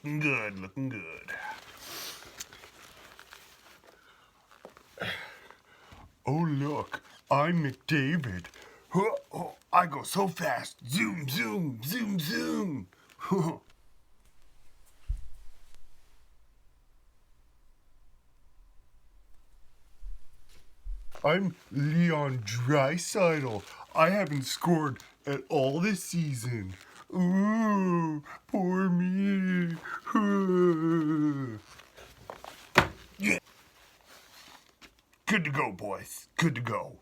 Looking good, looking good. Oh, look, I'm McDavid. Oh, I go so fast. Zoom, zoom, zoom, zoom. I'm Leon Draisaitl. I haven't scored at all this season. Ooh, poor me. Yeah. Good to go, boys. Good to go.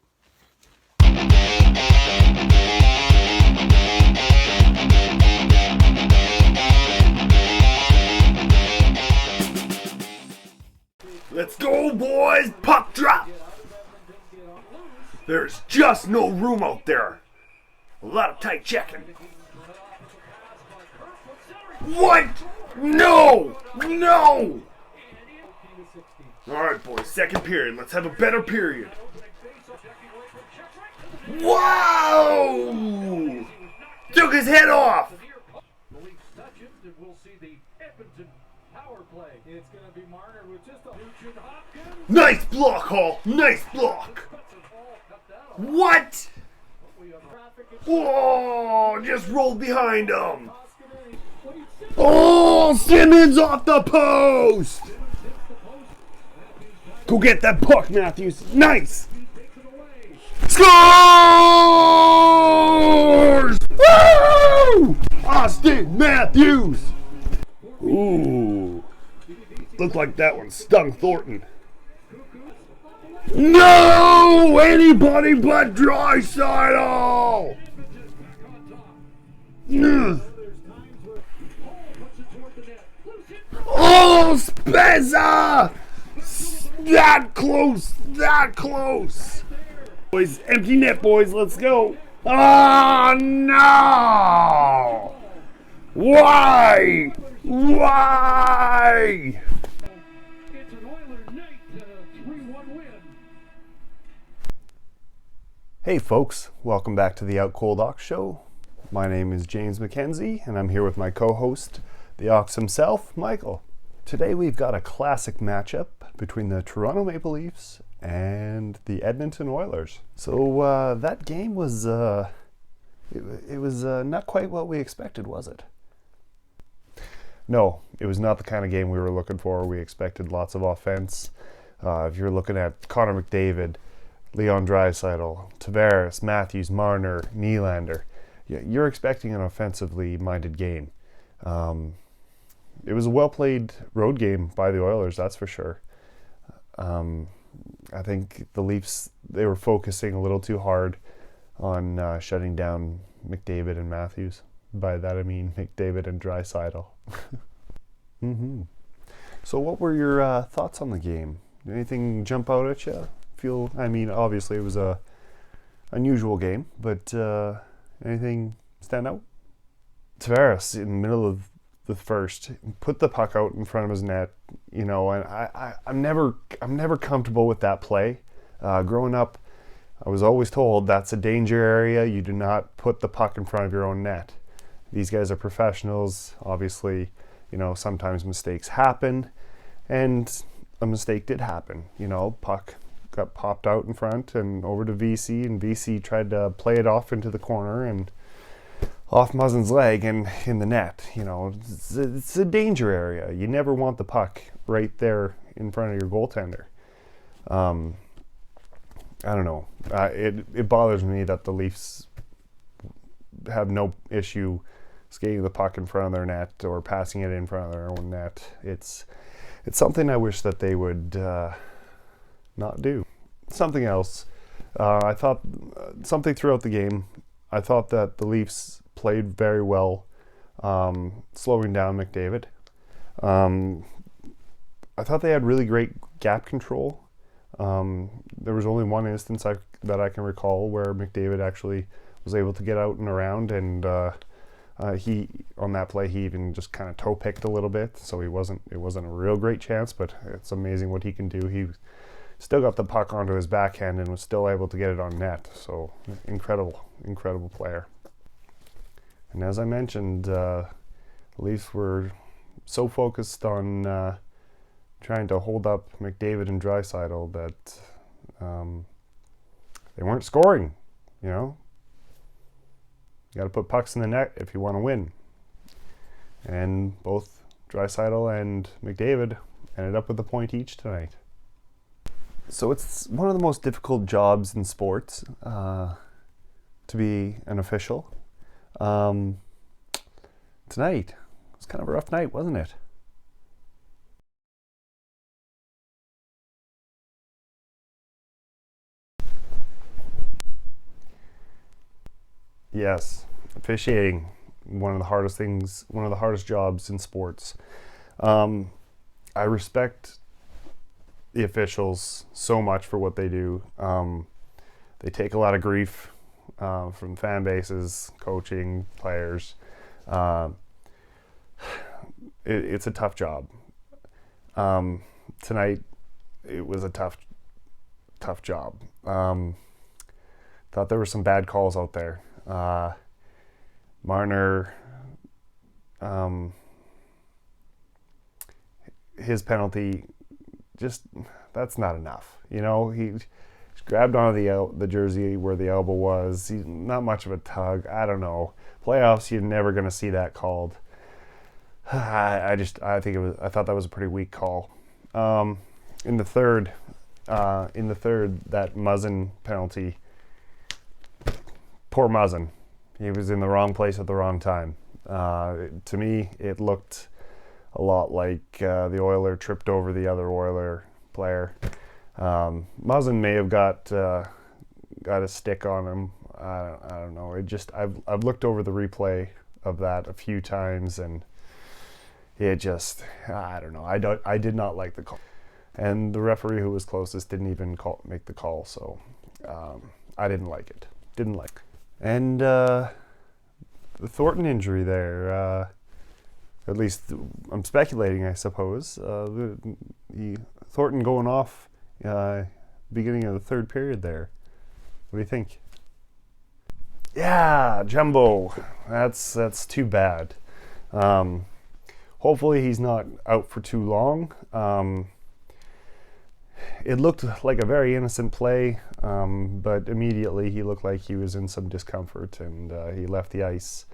Let's go, boys. Puck drop. There's just no room out there. A lot of tight checking. What? No! No! Alright, boys, second period. Let's have a better period. Wow! Took his head off! Nice block, Hall! Nice block! What? Oh, just rolled behind him. Oh, Simmons off the post. Go get that puck, Matthews. Nice. Scores! Woo! Austin Matthews. Ooh. Looked like that one stung Thornton. No! Anybody but Draisaitl! Oh, Spezza! That close! That close! Boys, empty net, boys. Let's go. Oh, no! Why? Why? It's an Oilers night, 3-1 win. Hey folks, welcome back to the OutcoldOx show. My name is James McKenzie and I'm here with my co-host, the Ox himself, Michael. Today we've got a classic matchup between the Toronto Maple Leafs and the Edmonton Oilers. So that game was, it was not quite what we expected, was it? No, it was not the kind of game we were looking for. We expected lots of offense. If you're looking at Connor McDavid, Leon Draisaitl, Tavares, Matthews, Marner, Nylander, you're expecting an offensively minded game. It was a well-played road game by the Oilers, that's for sure. I think the Leafs, they were focusing a little too hard on shutting down McDavid and Matthews. By that I mean McDavid and Draisaitl. So what were your thoughts on the game? Anything jump out at you? I mean, obviously it was a unusual game, but anything stand out? Tavares in the middle of the first put the puck out in front of his net, you know, and I'm never comfortable with that play. Growing up, I was always told that's a danger area. You do not put the puck in front of your own net. These guys are professionals. Obviously, you know, sometimes mistakes happen, and a mistake did happen. You know, puck got popped out in front and over to VC, and VC tried to play it off into the corner and off Muzzin's leg and in the net. You know, it's a danger area. You never want the puck right there in front of your goaltender. I don't know. It bothers me that the Leafs have no issue skating the puck in front of their net or passing it in front of their own net. It's something I wish that they would not do. Something else. I thought something throughout the game. I thought that the Leafs played very well, slowing down McDavid. I thought they had really great gap control. There was only one instance that I can recall where McDavid actually was able to get out and around, and he on that play he even just kind of toe picked a little bit, so it wasn't a real great chance, but it's amazing what he can do. He still got the puck onto his backhand and was still able to get it on net. So incredible player. And as I mentioned, the Leafs were so focused on trying to hold up McDavid and Draisaitl that they weren't scoring. You know, you got to put pucks in the net if you want to win. And both Draisaitl and McDavid ended up with a point each tonight. So it's one of the most difficult jobs in sports to be an official. Tonight was kind of a rough night, wasn't it? Yes, officiating, one of the hardest things, one of the hardest jobs in sports. I respect the officials so much for what they do. They take a lot of grief from fan bases, coaching, players. It's a tough job. Tonight, it was a tough job. Thought there were some bad calls out there. Marner, his penalty, just, that's not enough. You know, he grabbed onto the jersey where the elbow was. He's not much of a tug. I don't know. Playoffs, you're never going to see that called. I thought that was a pretty weak call. In the third, that Muzzin penalty, poor Muzzin. He was in the wrong place at the wrong time. To me, it looked a lot like the Oiler tripped over the other Oiler player. Muzzin may have got a stick on him. I don't know. I've looked over the replay of that a few times, and it just, I don't know. I did not like the call, and the referee who was closest didn't even make the call. So I didn't like it. And the Thornton injury there, at least I'm speculating, I suppose. The Thornton going off beginning of the third period there. What do you think? Yeah, Jumbo. That's too bad. Hopefully he's not out for too long. It looked like a very innocent play, but immediately he looked like he was in some discomfort, and he left the ice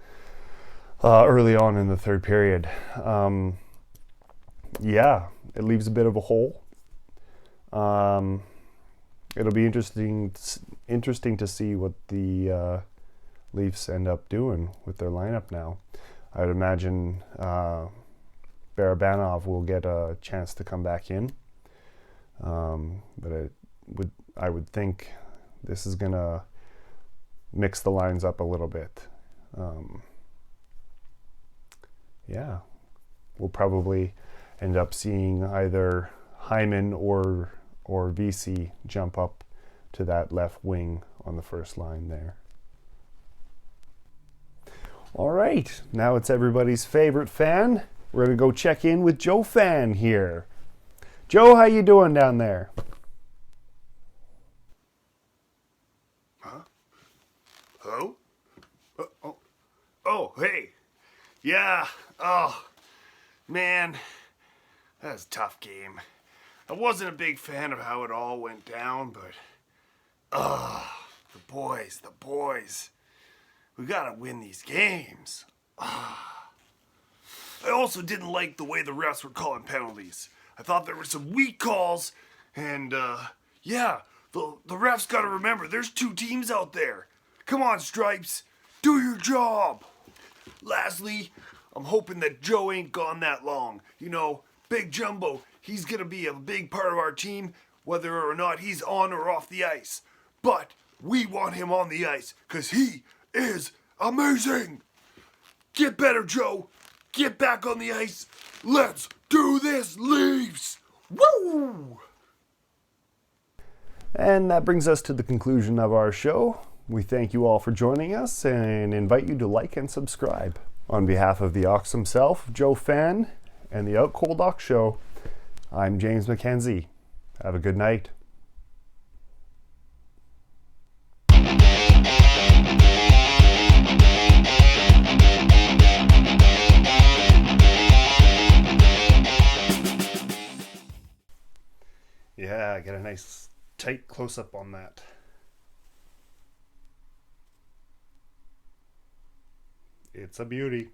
early on in the third period. Yeah, it leaves a bit of a hole. It'll be interesting to see what the Leafs end up doing with their lineup now. I would imagine Barabanov will get a chance to come back in. But I would think this is gonna mix the lines up a little bit. Yeah, we'll probably end up seeing either Hyman or VC jump up to that left wing on the first line there. All right, now it's everybody's favorite fan. We're gonna go check in with Joe Fan here. Joe, how you doing down there? Huh? Hello? Oh, hey. Yeah. Oh, man. That was a tough game. I wasn't a big fan of how it all went down, but the boys. We gotta win these games. I also didn't like the way the refs were calling penalties. I thought there were some weak calls, and yeah, the refs gotta remember there's two teams out there. Come on, Stripes, do your job. Lastly, I'm hoping that Joe ain't gone that long. You know, Big Jumbo, he's gonna be a big part of our team, whether or not he's on or off the ice. But we want him on the ice, cause he is amazing. Get better, Joe. Get back on the ice. Let's do this, Leafs. Woo! And that brings us to the conclusion of our show. We thank you all for joining us and invite you to like and subscribe. On behalf of the Ox himself, Joe Fan, and the OutcoldOx show, I'm James McKenzie. Have a good night. Yeah, get a nice tight close up on that. It's a beauty.